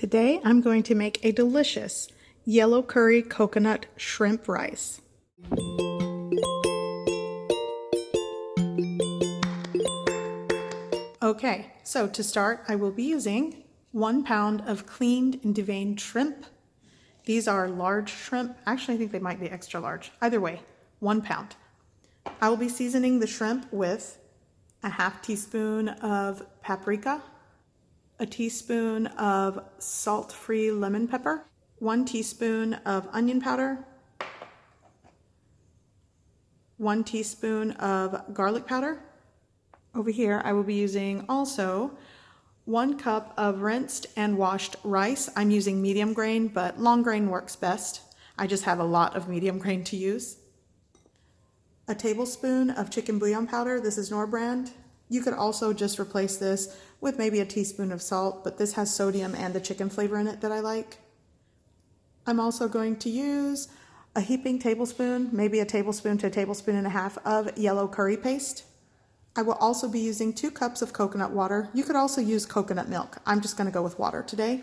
Today I'm going to make a delicious yellow curry coconut shrimp rice. Okay, so to start I will be using 1 pound of cleaned and deveined shrimp. These are large shrimp. Actually, I think they might be extra large. Either way, 1 pound. I will be seasoning the shrimp with a half teaspoon of paprika, a teaspoon of salt-free lemon pepper, 1 teaspoon of onion powder, 1 teaspoon of garlic powder. Over here, I will be using also 1 cup of rinsed and washed rice. I'm using medium grain, but long grain works best. I just have a lot of medium grain to use. A tablespoon of chicken bouillon powder. This is Knorr brand. You could also just replace this with maybe a teaspoon of salt, but this has sodium and the chicken flavor in it that I like. I'm also going to use a heaping tablespoon, maybe a tablespoon to a tablespoon and a half of yellow curry paste. I will also be using 2 cups of coconut water. You could also use coconut milk. I'm just going to go with water today.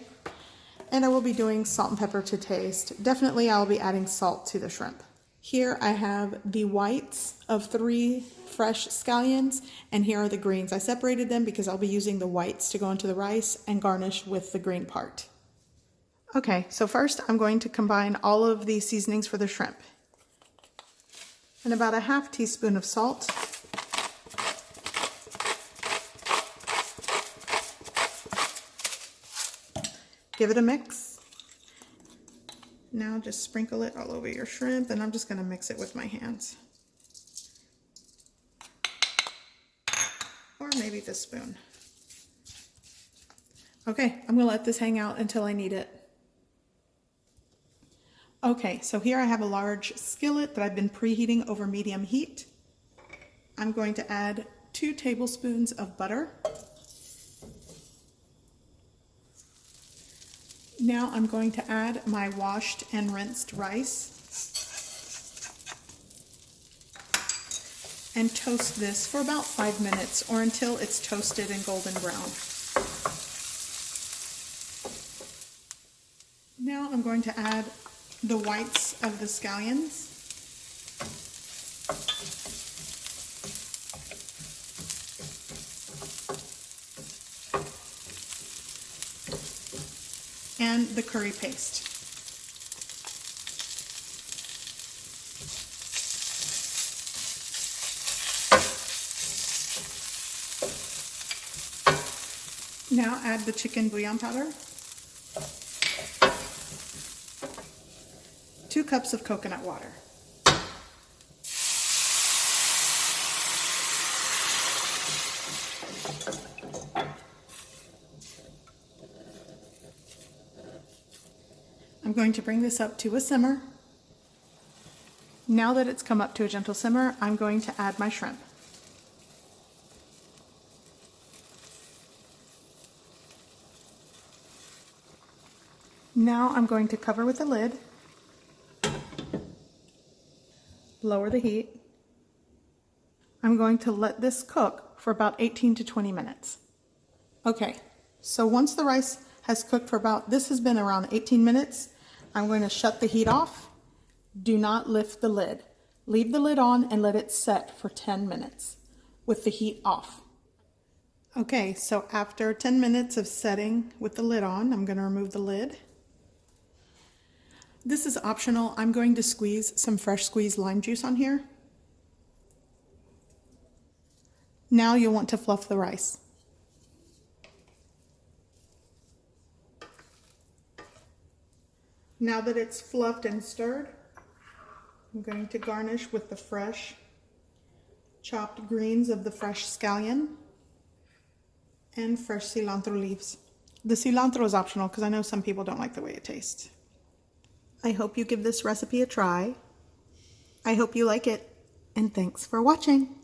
And I will be doing salt and pepper to taste. Definitely I'll be adding salt to the shrimp. Here I have the whites of 3 fresh scallions, and here are the greens. I separated them because I'll be using the whites to go into the rice and garnish with the green part. Okay, so first I'm going to combine all of the seasonings for the shrimp. And about a half teaspoon of salt. Give it a mix. Now just sprinkle it all over your shrimp, and I'm just going to mix it with my hands. Or maybe the spoon. Okay, I'm going to let this hang out until I need it. Okay, so here I have a large skillet that I've been preheating over medium heat. I'm going to add 2 tablespoons of butter. Now I'm going to add my washed and rinsed rice and toast this for about 5 minutes or until it's toasted and golden brown. Now I'm going to add the whites of the scallions. And the curry paste. Now add the chicken bouillon powder, 2 cups of coconut water. I'm going to bring this up to a simmer. Now that it's come up to a gentle simmer, I'm going to add my shrimp. Now I'm going to cover with a lid, lower the heat. I'm going to let this cook for about 18 to 20 minutes. Okay, so once the rice has cooked for this has been around 18 minutes, I'm going to shut the heat off. Do not lift the lid. Leave the lid on and let it set for 10 minutes with the heat off. Okay, so after 10 minutes of setting with the lid on, I'm going to remove the lid. This is optional. I'm going to squeeze some fresh squeezed lime juice on here. Now you'll want to fluff the rice. Now that it's fluffed and stirred, I'm going to garnish with the fresh chopped greens of the fresh scallion and fresh cilantro leaves. The cilantro is optional because I know some people don't like the way it tastes. I hope you give this recipe a try. I hope you like it, and thanks for watching.